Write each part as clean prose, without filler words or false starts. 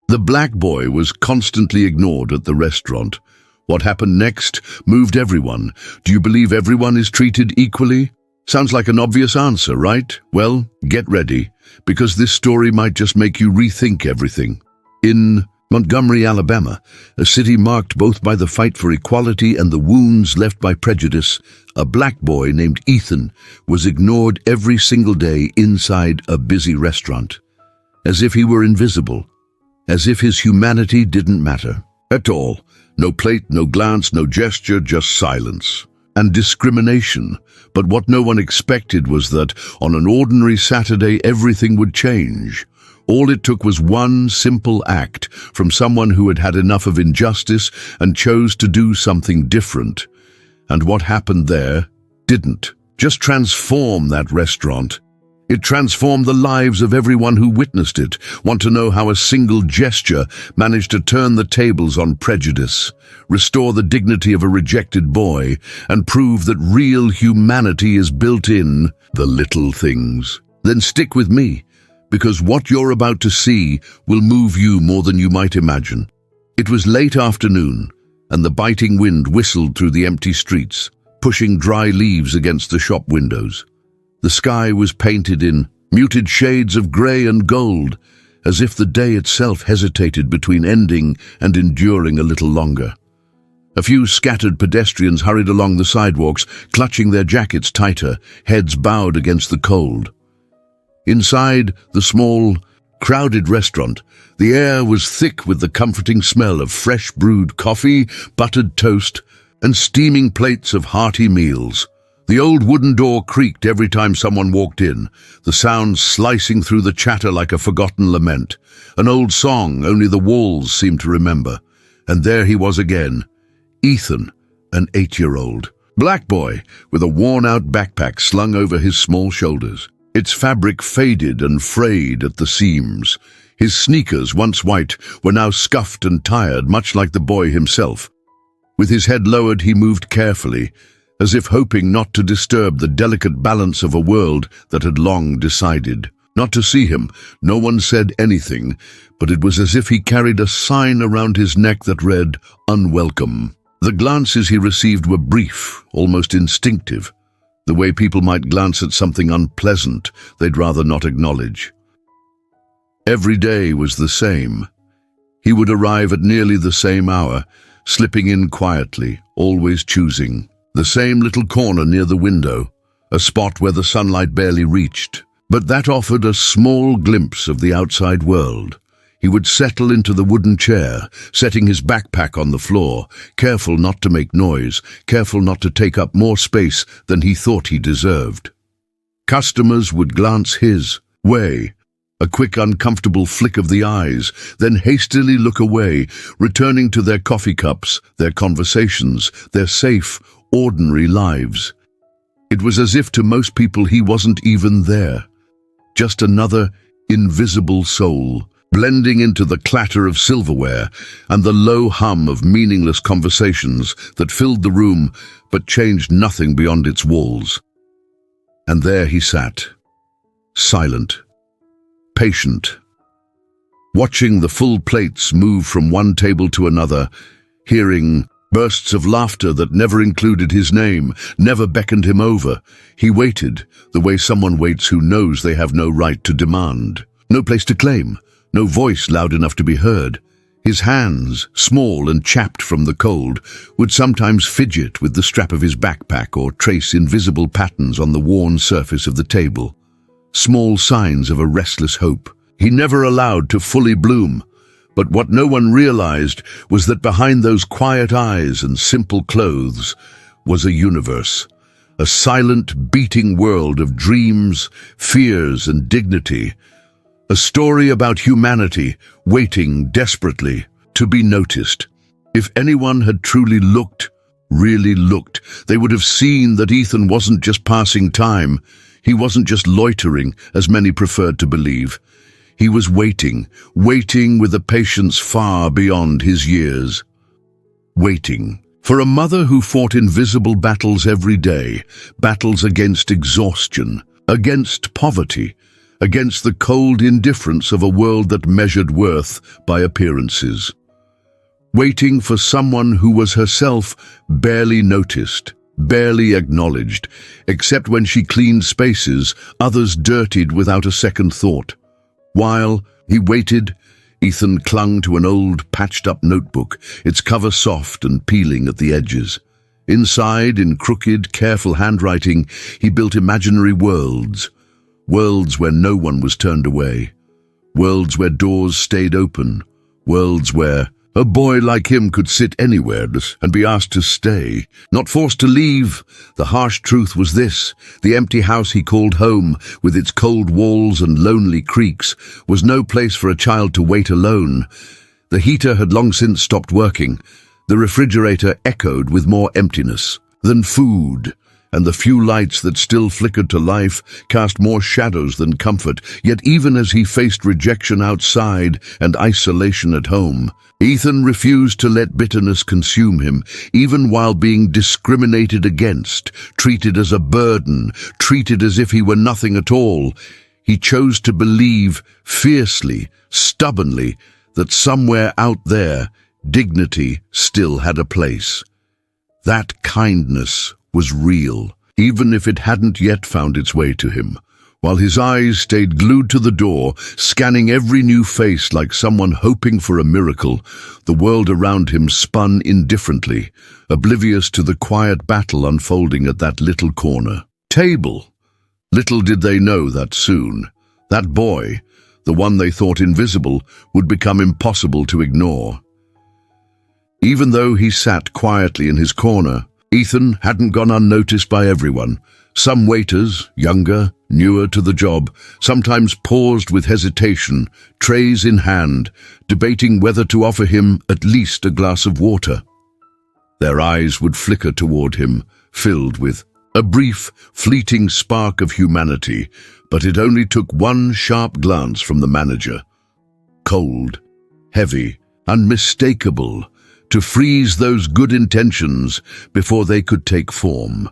The black boy was constantly ignored at the restaurant. What happened next moved everyone. Do you believe everyone is treated equally? Sounds like an obvious answer, right? Well, get ready, because this story might just make you rethink everything. In Montgomery, Alabama, a city marked both by the fight for equality and the wounds left by prejudice, a black boy named Ethan was ignored every single day inside a busy restaurant, as if he were invisible, as if his humanity didn't matter at all. No plate, no glance, no gesture, just silence and discrimination. But what no one expected was that on an ordinary Saturday everything would change. All it took was one simple act from someone who had had enough of injustice and chose to do something different. And what happened there didn't just transform that restaurant. It transformed the lives of everyone who witnessed it. Want to know how a single gesture managed to turn the tables on prejudice, restore the dignity of a rejected boy, and prove that real humanity is built in the little things? Then stick with me, because what you're about to see will move you more than you might imagine. It was late afternoon, and the biting wind whistled through the empty streets, pushing dry leaves against the shop windows. The sky was painted in muted shades of grey and gold, as if the day itself hesitated between ending and enduring a little longer. A few scattered pedestrians hurried along the sidewalks, clutching their jackets tighter, heads bowed against the cold. Inside the small, crowded restaurant, the air was thick with the comforting smell of fresh brewed coffee, buttered toast, and steaming plates of hearty meals. The old wooden door creaked every time someone walked in, the sound slicing through the chatter like a forgotten lament. An old song only the walls seemed to remember. And there he was again, Ethan, an 8-year-old black boy with a worn-out backpack slung over his small shoulders. Its fabric faded and frayed at the seams. His sneakers, once white, were now scuffed and tired, much like the boy himself. With his head lowered, he moved carefully, as if hoping not to disturb the delicate balance of a world that had long decided not to see him. No one said anything, but it was as if he carried a sign around his neck that read, "Unwelcome." The glances he received were brief, almost instinctive, the way people might glance at something unpleasant they'd rather not acknowledge. Every day was the same. He would arrive at nearly the same hour, slipping in quietly, always choosing the same little corner near the window, a spot where the sunlight barely reached, but that offered a small glimpse of the outside world. He would settle into the wooden chair, setting his backpack on the floor, careful not to make noise, careful not to take up more space than he thought he deserved. Customers would glance his way, a quick, uncomfortable flick of the eyes, then hastily look away, returning to their coffee cups, their conversations, their safe, ordinary lives. It was as if to most people he wasn't even there, just another invisible soul, blending into the clatter of silverware and the low hum of meaningless conversations that filled the room but changed nothing beyond its walls. And there he sat, silent, patient, watching the full plates move from one table to another, hearing bursts of laughter that never included his name, never beckoned him over. He waited, the way someone waits who knows they have no right to demand, no place to claim, no voice loud enough to be heard. His hands, small and chapped from the cold, would sometimes fidget with the strap of his backpack or trace invisible patterns on the worn surface of the table. Small signs of a restless hope he never allowed to fully bloom. But what no one realized was that behind those quiet eyes and simple clothes was a universe, a silent, beating world of dreams, fears, and dignity. A story about humanity waiting desperately to be noticed. If anyone had truly looked, really looked, they would have seen that Ethan wasn't just passing time. He wasn't just loitering, as many preferred to believe. He was waiting with a patience far beyond his years. Waiting for a mother who fought invisible battles every day, battles against exhaustion, against poverty, against the cold indifference of a world that measured worth by appearances. Waiting for someone who was herself barely noticed, barely acknowledged, except when she cleaned spaces others dirtied without a second thought. While he waited, Ethan clung to an old, patched-up notebook, its cover soft and peeling at the edges. Inside, in crooked, careful handwriting, he built imaginary worlds. Worlds where no one was turned away. Worlds where doors stayed open. Worlds where a boy like him could sit anywhere and be asked to stay, not forced to leave. The harsh truth was this: the empty house he called home, with its cold walls and lonely creaks, was no place for a child to wait alone. The heater had long since stopped working. The refrigerator echoed with more emptiness than food, and the few lights that still flickered to life cast more shadows than comfort. Yet even as he faced rejection outside and isolation at home, Ethan refused to let bitterness consume him, even while being discriminated against, treated as a burden, treated as if he were nothing at all. He chose to believe fiercely, stubbornly, that somewhere out there, dignity still had a place. That kindness was real, even if it hadn't yet found its way to him. While his eyes stayed glued to the door, scanning every new face like someone hoping for a miracle, the world around him spun indifferently, oblivious to the quiet battle unfolding at that little corner table. Little did they know that soon, that boy, the one they thought invisible, would become impossible to ignore. Even though he sat quietly in his corner, Ethan hadn't gone unnoticed by everyone. Some waiters, younger, newer to the job, sometimes paused with hesitation, trays in hand, debating whether to offer him at least a glass of water. Their eyes would flicker toward him, filled with a brief, fleeting spark of humanity, but it only took one sharp glance from the manager. Cold, heavy, unmistakable, to freeze those good intentions before they could take form.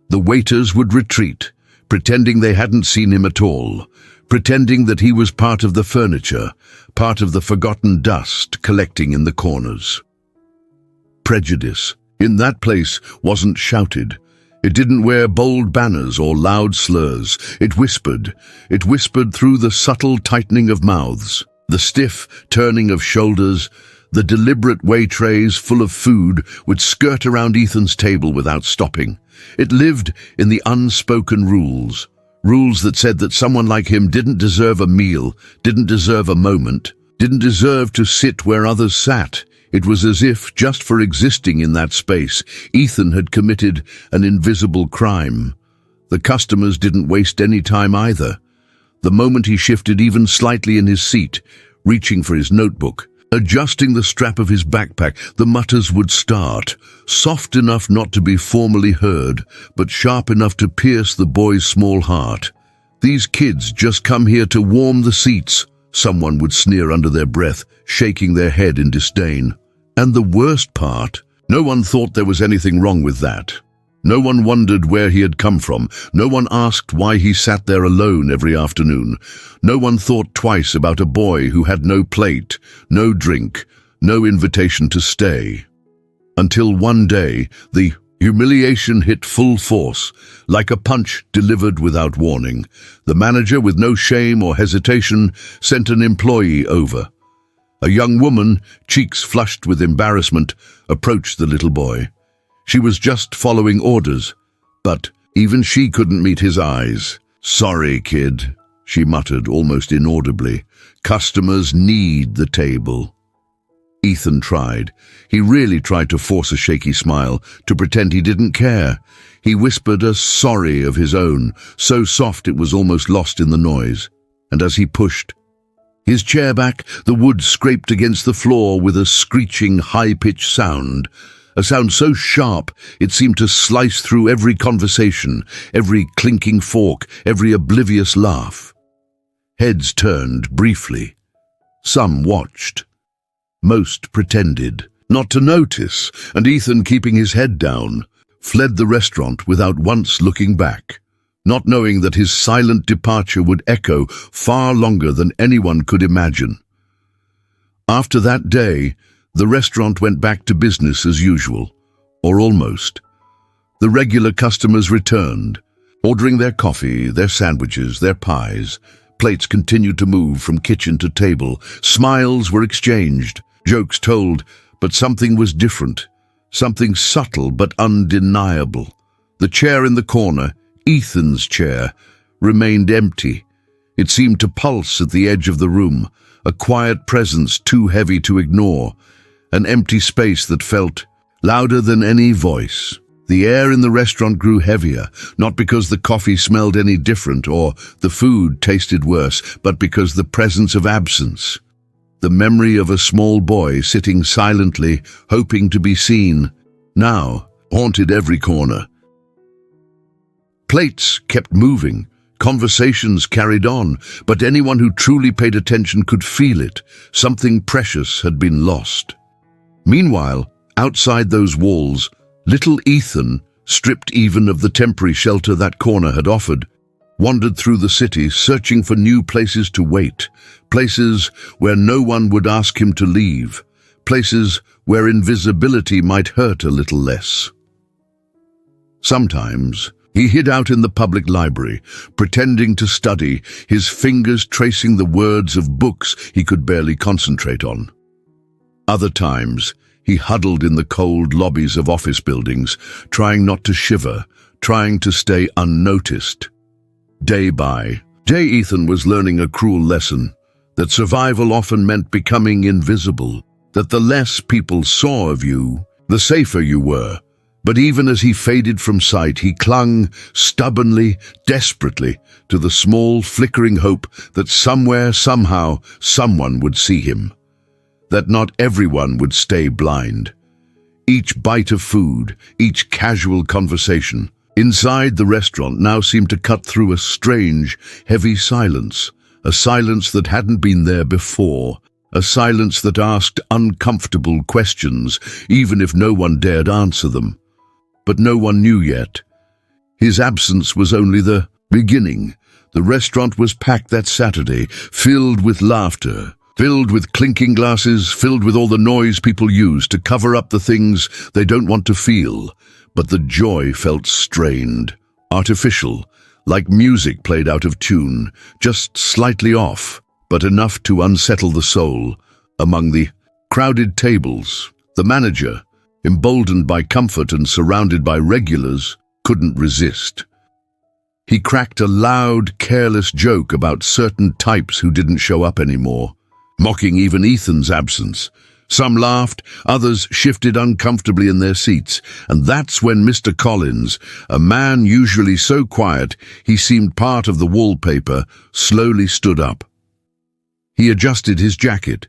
The waiters would retreat, pretending they hadn't seen him at all, pretending that he was part of the furniture, part of the forgotten dust collecting in the corners. Prejudice, in that place, wasn't shouted. It didn't wear bold banners or loud slurs. It whispered through the subtle tightening of mouths, the stiff turning of shoulders. The deliberate way trays full of food would skirt around Ethan's table without stopping. It lived in the unspoken rules that said that someone like him didn't deserve a meal, didn't deserve a moment, didn't deserve to sit where others sat. It was as if, just for existing in that space, Ethan had committed an invisible crime. The customers didn't waste any time either. The moment he shifted even slightly in his seat, reaching for his notebook, adjusting the strap of his backpack, the mutters would start, soft enough not to be formally heard, but sharp enough to pierce the boy's small heart. "These kids just come here to warm the seats," someone would sneer under their breath, shaking their head in disdain. And the worst part, no one thought there was anything wrong with that. No one wondered where he had come from. No one asked why he sat there alone every afternoon. No one thought twice about a boy who had no plate, no drink, no invitation to stay. Until one day, the humiliation hit full force, like a punch delivered without warning. The manager, with no shame or hesitation, sent an employee over. A young woman, cheeks flushed with embarrassment, approached the little boy. She was just following orders, but even she couldn't meet his eyes. "Sorry, kid," she muttered almost inaudibly. "Customers need the table." Ethan tried. He really tried to force a shaky smile, to pretend he didn't care. He whispered a sorry of his own, so soft it was almost lost in the noise. And as he pushed his chair back, the wood scraped against the floor with a screeching, high-pitched sound. A sound so sharp it seemed to slice through every conversation, every clinking fork, every oblivious laugh. Heads turned briefly. Some watched. Most pretended not to notice, and Ethan, keeping his head down, fled the restaurant without once looking back. not knowing that his silent departure would echo far longer than anyone could imagine. After that day, the restaurant went back to business as usual, or almost. The regular customers returned, ordering their coffee, their sandwiches, their pies. Plates continued to move from kitchen to table. Smiles were exchanged, jokes told, but something was different. Something subtle but undeniable. The chair in the corner, Ethan's chair, remained empty. It seemed to pulse at the edge of the room, a quiet presence too heavy to ignore, an empty space that felt louder than any voice. The air in the restaurant grew heavier, not because the coffee smelled any different or the food tasted worse, but because the presence of absence. The memory of a small boy sitting silently, hoping to be seen, now haunted every corner. Plates kept moving, conversations carried on, but anyone who truly paid attention could feel it. Something precious had been lost. Meanwhile, outside those walls, little Ethan, stripped even of the temporary shelter that corner had offered, wandered through the city searching for new places to wait, places where no one would ask him to leave, places where invisibility might hurt a little less. Sometimes, he hid out in the public library, pretending to study, his fingers tracing the words of books he could barely concentrate on. Other times, he huddled in the cold lobbies of office buildings, trying not to shiver, trying to stay unnoticed. Day by day, Ethan was learning a cruel lesson, that survival often meant becoming invisible, that the less people saw of you, the safer you were. But even as he faded from sight, he clung stubbornly, desperately, to the small, flickering hope that somewhere, somehow, someone would see him. That not everyone would stay blind. Each bite of food, each casual conversation, inside the restaurant now seemed to cut through a strange, heavy silence, a silence that hadn't been there before, a silence that asked uncomfortable questions, even if no one dared answer them. But no one knew yet. His absence was only the beginning. The restaurant was packed that Saturday, filled with laughter, filled with clinking glasses, filled with all the noise people use to cover up the things they don't want to feel. But the joy felt strained, artificial, like music played out of tune, just slightly off, but enough to unsettle the soul. Among the crowded tables, the manager, emboldened by comfort and surrounded by regulars, couldn't resist. He cracked a loud, careless joke about certain types who didn't show up anymore, mocking even Ethan's absence. Some laughed, others shifted uncomfortably in their seats, and that's when Mr. Collins, a man usually so quiet he seemed part of the wallpaper, slowly stood up. He adjusted his jacket,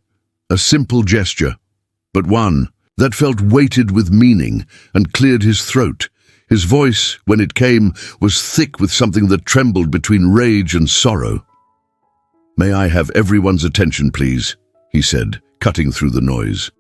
a simple gesture, but one that felt weighted with meaning, and cleared his throat. His voice, when it came, was thick with something that trembled between rage and sorrow. "May I have everyone's attention, please?" he said, cutting through the noise.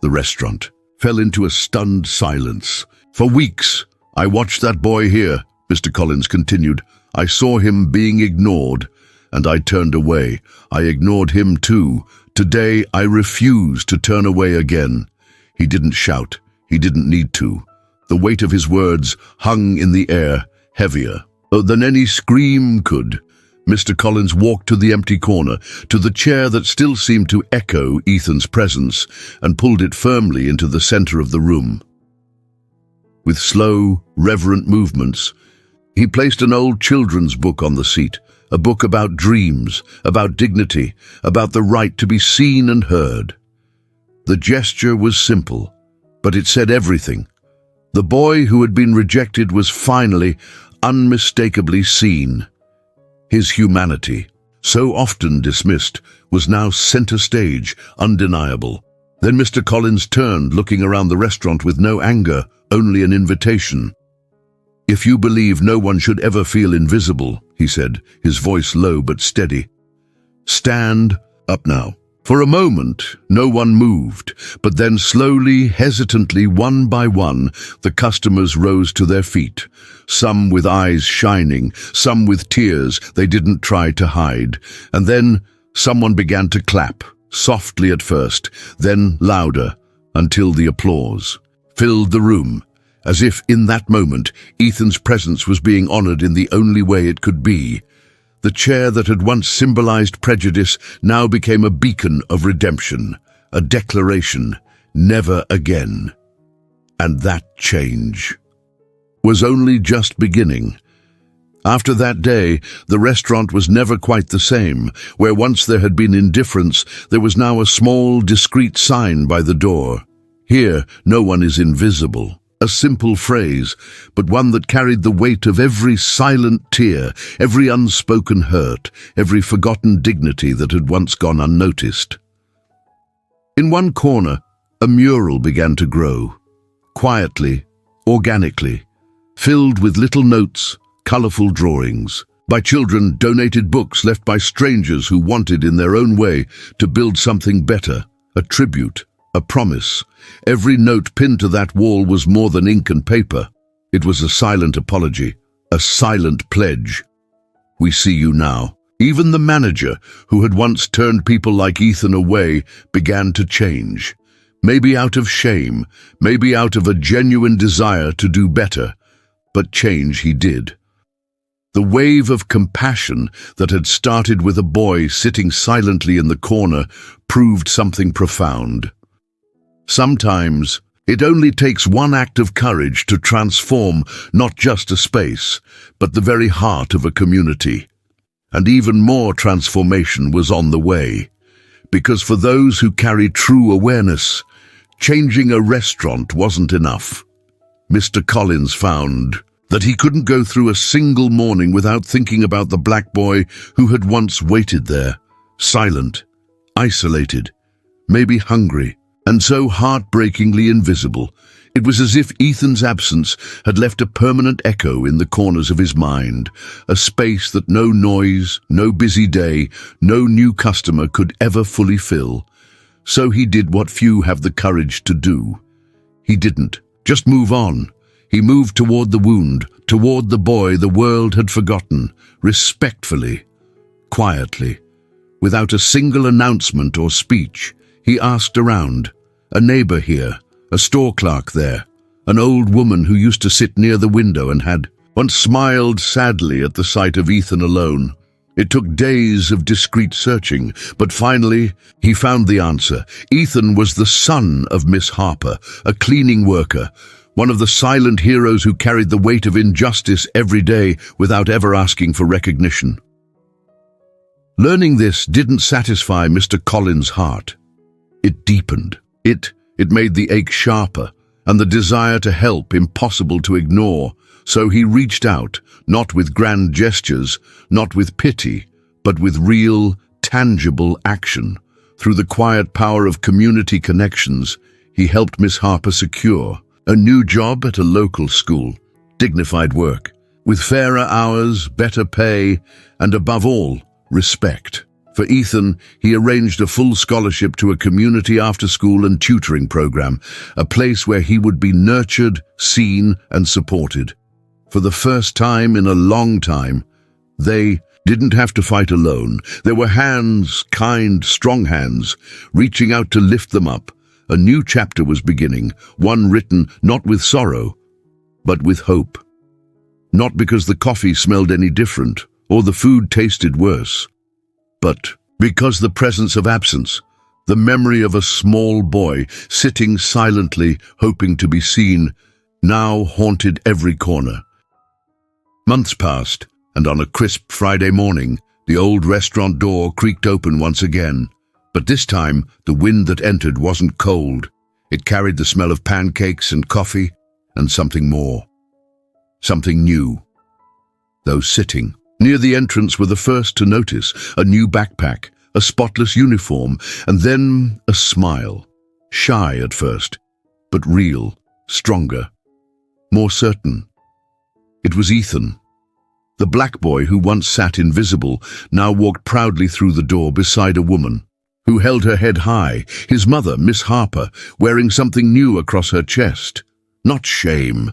The restaurant fell into a stunned silence. "For weeks, I watched that boy here," Mr. Collins continued. "I saw him being ignored, and I turned away. I ignored him too. Today, I refuse to turn away again." He didn't shout. He didn't need to. The weight of his words hung in the air, heavier than any scream could. Mr. Collins walked to the empty corner, to the chair that still seemed to echo Ethan's presence, and pulled it firmly into the center of the room. With slow, reverent movements, he placed an old children's book on the seat, a book about dreams, about dignity, about the right to be seen and heard. The gesture was simple, but it said everything. The boy who had been rejected was finally, unmistakably seen. His humanity, so often dismissed, was now center stage, undeniable. Then Mr. Collins turned, looking around the restaurant with no anger, only an invitation. "If you believe no one should ever feel invisible," he said, his voice low but steady, "stand up now." For a moment, no one moved, but then slowly, hesitantly, one by one, the customers rose to their feet, some with eyes shining, some with tears they didn't try to hide. And then someone began to clap, softly at first, then louder, until the applause filled the room, as if in that moment Ethan's presence was being honored in the only way it could be. The chair that had once symbolized prejudice now became a beacon of redemption, a declaration, never again. And that change was only just beginning. After that day, the restaurant was never quite the same. Where once there had been indifference, there was now a small, discreet sign by the door. Here, no one is invisible. A simple phrase, but one that carried the weight of every silent tear, every unspoken hurt, every forgotten dignity that had once gone unnoticed. In one corner, a mural began to grow, quietly, organically, filled with little notes, colorful drawings, by children, donated books left by strangers who wanted in their own way to build something better, a tribute, a promise. Every note pinned to that wall was more than ink and paper. It was a silent apology, a silent pledge. We see you now. Even the manager, who had once turned people like Ethan away, began to change. Maybe out of shame, maybe out of a genuine desire to do better, but change he did. The wave of compassion that had started with a boy sitting silently in the corner proved something profound. Sometimes, it only takes one act of courage to transform not just a space, but the very heart of a community. And even more transformation was on the way. Because for those who carry true awareness, changing a restaurant wasn't enough. Mr. Collins found that he couldn't go through a single morning without thinking about the black boy who had once waited there, silent, isolated, maybe hungry, and so heartbreakingly invisible. It was as if Ethan's absence had left a permanent echo in the corners of his mind, a space that no noise, no busy day, no new customer could ever fully fill. So he did what few have the courage to do. He didn't just move on. He moved toward the wound, toward the boy the world had forgotten, respectfully, quietly. Without a single announcement or speech, he asked around. A neighbor here, a store clerk there, an old woman who used to sit near the window and had once smiled sadly at the sight of Ethan alone. It took days of discreet searching, but finally he found the answer. Ethan was the son of Miss Harper, a cleaning worker, one of the silent heroes who carried the weight of injustice every day without ever asking for recognition. Learning this didn't satisfy Mr. Collins' heart. It deepened. It made the ache sharper, and the desire to help impossible to ignore. So he reached out, not with grand gestures, not with pity, but with real, tangible action. Through the quiet power of community connections, he helped Miss Harper secure a new job at a local school, dignified work, with fairer hours, better pay, and above all, respect. For Ethan, he arranged a full scholarship to a community after-school and tutoring program, a place where he would be nurtured, seen, and supported. For the first time in a long time, they didn't have to fight alone. There were hands, kind, strong hands, reaching out to lift them up. A new chapter was beginning, one written not with sorrow, but with hope. Not because the coffee smelled any different, or the food tasted worse, but because the presence of absence, the memory of a small boy sitting silently, hoping to be seen, now haunted every corner. Months passed, and on a crisp Friday morning, the old restaurant door creaked open once again. But this time, the wind that entered wasn't cold. It carried the smell of pancakes and coffee, and something more. Something new. Those sitting near the entrance were the first to notice a new backpack, a spotless uniform, and then a smile. Shy at first, but real, stronger, more certain. It was Ethan. The black boy who once sat invisible now walked proudly through the door beside a woman who held her head high, his mother, Miss Harper, wearing something new across her chest. Not shame,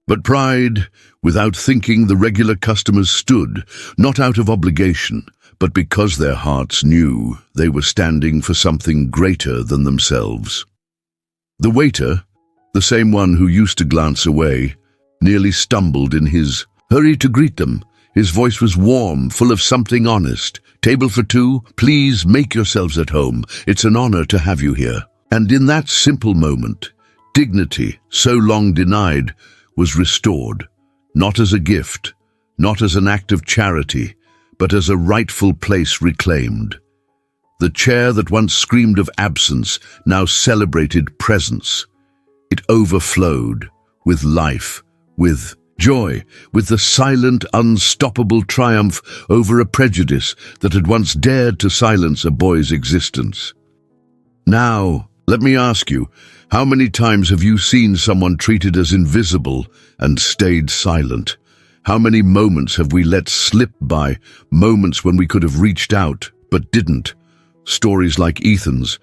but pride. Without thinking, the regular customers stood, not out of obligation, but because their hearts knew they were standing for something greater than themselves. The waiter, the same one who used to glance away, nearly stumbled in his hurry to greet them. His voice was warm, full of something honest. "Table for two, please make yourselves at home. It's an honor to have you here." And in that simple moment, dignity, so long denied, was restored, not as a gift, not as an act of charity, but as a rightful place reclaimed. The chair that once screamed of absence now celebrated presence. It overflowed with life, with joy, with the silent, unstoppable triumph over a prejudice that had once dared to silence a boy's existence. Now, let me ask you, how many times have you seen someone treated as invisible and stayed silent? How many moments have we let slip by, moments when we could have reached out but didn't? Stories like Ethan's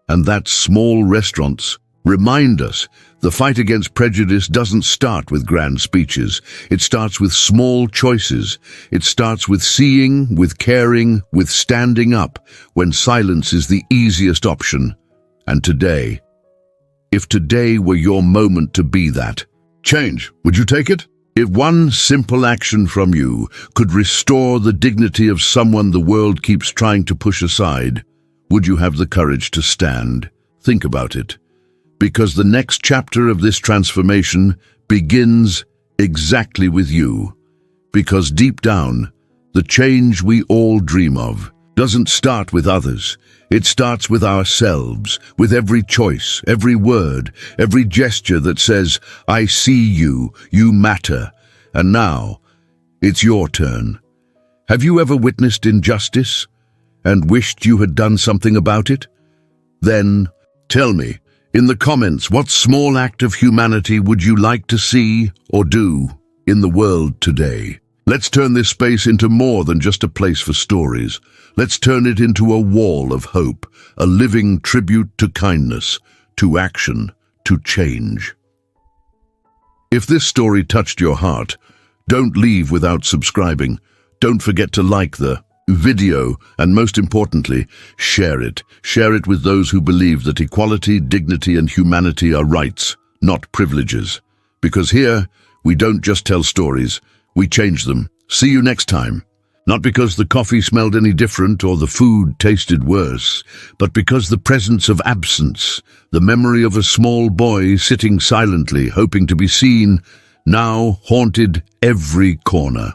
and that small restaurant's remind us the fight against prejudice doesn't start with grand speeches. It starts with small choices. It starts with seeing, with caring, with standing up when silence is the easiest option. And today, if today were your moment to be that change, would you take it? If one simple action from you could restore the dignity of someone the world keeps trying to push aside, would you have the courage to stand? Think about it. Because the next chapter of this transformation begins exactly with you. Because deep down, the change we all dream of doesn't start with others. It starts with ourselves, with every choice, every word, every gesture that says, "I see you, you matter." And now, it's your turn. Have you ever witnessed injustice and wished you had done something about it? Then, tell me, in the comments, what small act of humanity would you like to see or do in the world today? Let's turn this space into more than just a place for stories. Let's turn it into a wall of hope, a living tribute to kindness, to action, to change. If this story touched your heart, don't leave without subscribing. Don't forget to like the video, and most importantly, share it. Share it with those who believe that equality, dignity, and humanity are rights, not privileges. Because here, we don't just tell stories, we change them. See you next time. Not because the coffee smelled any different or the food tasted worse, but because the presence of absence, the memory of a small boy sitting silently, hoping to be seen, now haunted every corner.